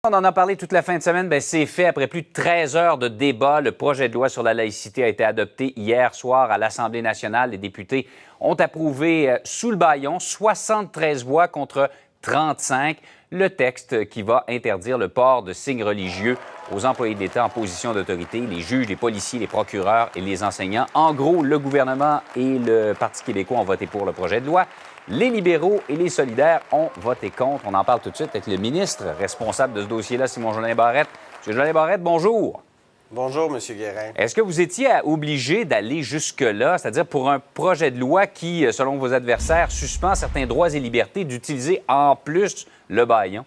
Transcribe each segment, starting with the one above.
On en a parlé toute la fin de semaine. Bien, c'est fait. Après plus de 13 heures de débat, le projet de loi sur la laïcité a été adopté hier soir à l'Assemblée nationale. Les députés ont approuvé sous le bâillon 73 voix contre 35 le texte qui va interdire le port de signes religieux aux employés de l'État en position d'autorité, les juges, les policiers, les procureurs et les enseignants. En gros, le gouvernement et le Parti québécois ont voté pour le projet de loi. Les libéraux et les solidaires ont voté contre. On en parle tout de suite avec le ministre responsable de ce dossier-là, Simon-Jolin Barrette. M. Jolin Barrette, bonjour. Bonjour, M. Guérin. Est-ce que vous étiez obligé d'aller jusque-là, c'est-à-dire pour un projet de loi qui, selon vos adversaires, suspend certains droits et libertés, d'utiliser en plus le bâillon?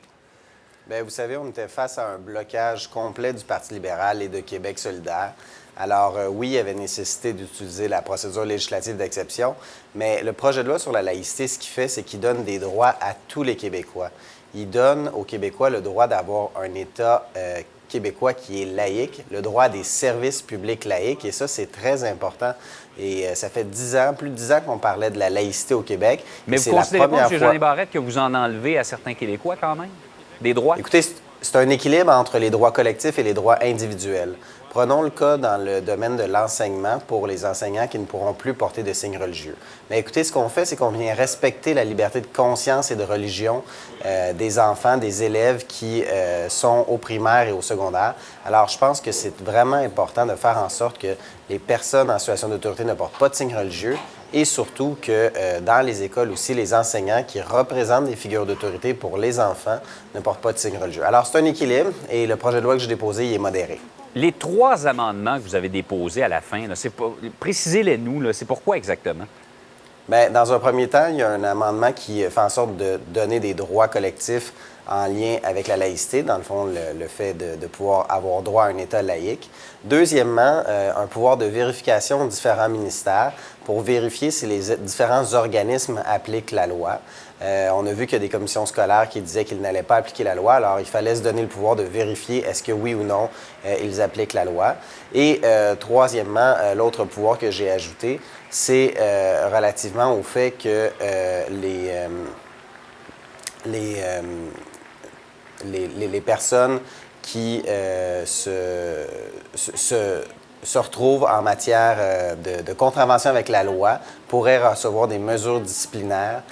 Bien, vous savez, on était face à un blocage complet du Parti libéral et de Québec solidaire. Alors, oui, il y avait nécessité d'utiliser la procédure législative d'exception, mais le projet de loi sur la laïcité, ce qu'il fait, c'est qu'il donne des droits à tous les Québécois. Il donne aux Québécois le droit d'avoir un État québécois qui est laïque, le droit à des services publics laïques, et ça, c'est très important. Et ça fait 10 ans, plus de 10 ans qu'on parlait de la laïcité au Québec. Mais vous considérez pas, M. Jolin Barrette, que vous en enlevez à certains Québécois quand même? Des droits? Écoutez, c'est un équilibre entre les droits collectifs et les droits individuels. Prenons le cas dans le domaine de l'enseignement pour les enseignants qui ne pourront plus porter de signes religieux. Mais écoutez, ce qu'on fait, c'est qu'on vient respecter la liberté de conscience et de religion des enfants, des élèves qui sont au primaire et au secondaire. Alors, je pense que c'est vraiment important de faire en sorte que les personnes en situation d'autorité ne portent pas de signes religieux et surtout que dans les écoles aussi, les enseignants qui représentent des figures d'autorité pour les enfants ne portent pas de signes religieux. Alors, c'est un équilibre et le projet de loi que j'ai déposé, il est modéré. Les 3 amendements que vous avez déposés à la fin, précisez-les-nous, c'est pourquoi exactement? Bien, dans un premier temps, il y a un amendement qui fait en sorte de donner des droits collectifs en lien avec la laïcité, dans le fond, le fait de pouvoir avoir droit à un État laïque. Deuxièmement, un pouvoir de vérification aux différents ministères pour vérifier si les différents organismes appliquent la loi. On a vu qu'il y a des commissions scolaires qui disaient qu'ils n'allaient pas appliquer la loi, alors il fallait se donner le pouvoir de vérifier est-ce que oui ou non ils appliquent la loi. Et troisièmement, l'autre pouvoir que j'ai ajouté, c'est relativement au fait que les personnes qui se retrouvent en matière de contravention avec la loi pourraient recevoir des mesures disciplinaires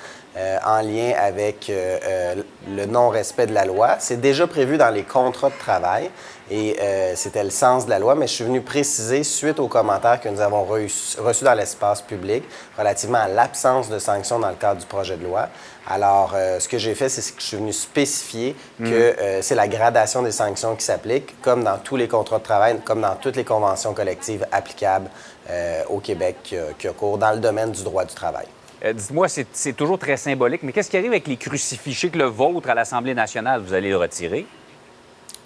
en lien avec le non-respect de la loi. C'est déjà prévu dans les contrats de travail et c'était le sens de la loi, mais je suis venu préciser, suite aux commentaires que nous avons reçus dans l'espace public relativement à l'absence de sanctions dans le cadre du projet de loi. Alors, ce que j'ai fait, c'est que je suis venu spécifier que c'est la gradation des sanctions qui s'applique, comme dans tous les contrats de travail, comme dans toutes les conventions collectives applicables au Québec qui a cours dans le domaine du droit du travail. Dites-moi, c'est toujours très symbolique, mais qu'est-ce qui arrive avec les crucifix? Je sais que le vôtre à l'Assemblée nationale, vous allez le retirer?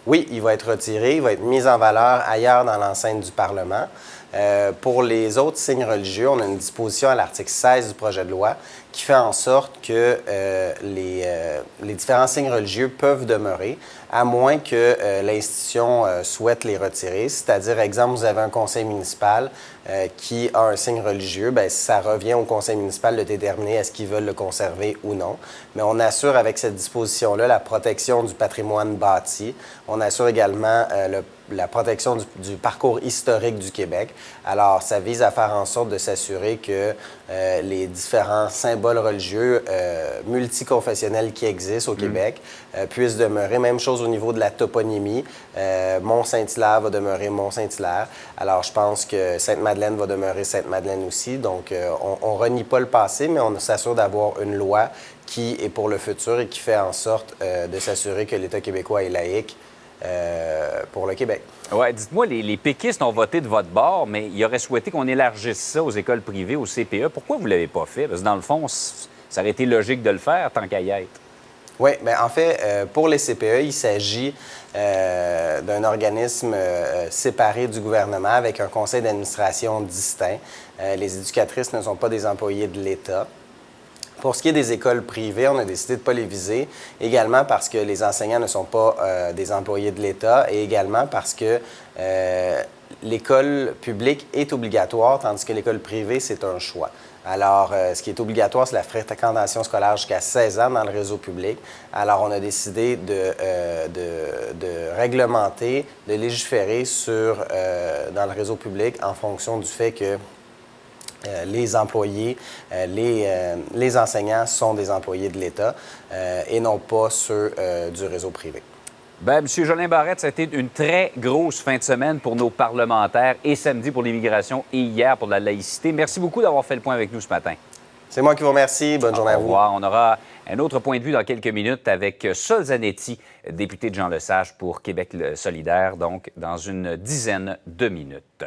Oui, il va être retiré, il va être mis en valeur ailleurs dans l'enceinte du Parlement. Pour les autres signes religieux, on a une disposition à l'article 16 du projet de loi qui fait en sorte que les différents signes religieux peuvent demeurer, à moins que l'institution souhaite les retirer. C'est-à-dire, exemple, vous avez un conseil municipal qui a un signe religieux, bien, ça revient au conseil municipal de déterminer est-ce qu'ils veulent le conserver ou non. Mais on assure avec cette disposition-là la protection du patrimoine bâti. On assure également la protection du parcours historique du Québec. Alors, ça vise à faire en sorte de s'assurer que les différents symboles religieux multiconfessionnels qui existent au Québec puissent demeurer. Même chose au niveau de la toponymie. Mont-Saint-Hilaire va demeurer Mont-Saint-Hilaire. Alors, je pense que Sainte-Madeleine va demeurer Sainte-Madeleine aussi. Donc, on ne renie pas le passé, mais on s'assure d'avoir une loi qui est pour le futur et qui fait en sorte de s'assurer que l'État québécois est laïque pour le Québec. Oui, dites-moi, les péquistes ont voté de votre bord, mais ils auraient souhaité qu'on élargisse ça aux écoles privées, au CPE. Pourquoi vous ne l'avez pas fait? Parce que dans le fond, ça aurait été logique de le faire tant qu'à y être. Oui, bien en fait, pour les CPE, il s'agit d'un organisme séparé du gouvernement avec un conseil d'administration distinct. Les éducatrices ne sont pas des employés de l'État. Pour ce qui est des écoles privées, on a décidé de ne pas les viser, également parce que les enseignants ne sont pas des employés de l'État et également parce que l'école publique est obligatoire, tandis que l'école privée, c'est un choix. Alors, ce qui est obligatoire, c'est la fréquentation scolaire jusqu'à 16 ans dans le réseau public. Alors, on a décidé de réglementer, de légiférer dans le réseau public en fonction du fait que les employés, les enseignants sont des employés de l'État et non pas ceux du réseau privé. Bien, M. Jolin Barrette, ça a été une très grosse fin de semaine pour nos parlementaires et samedi pour l'immigration et hier pour la laïcité. Merci beaucoup d'avoir fait le point avec nous ce matin. C'est moi qui vous remercie. Bonne journée à vous. Au revoir. On aura un autre point de vue dans quelques minutes avec Sol Zanetti, député de Jean Lesage pour Québec solidaire, donc dans une dizaine de minutes.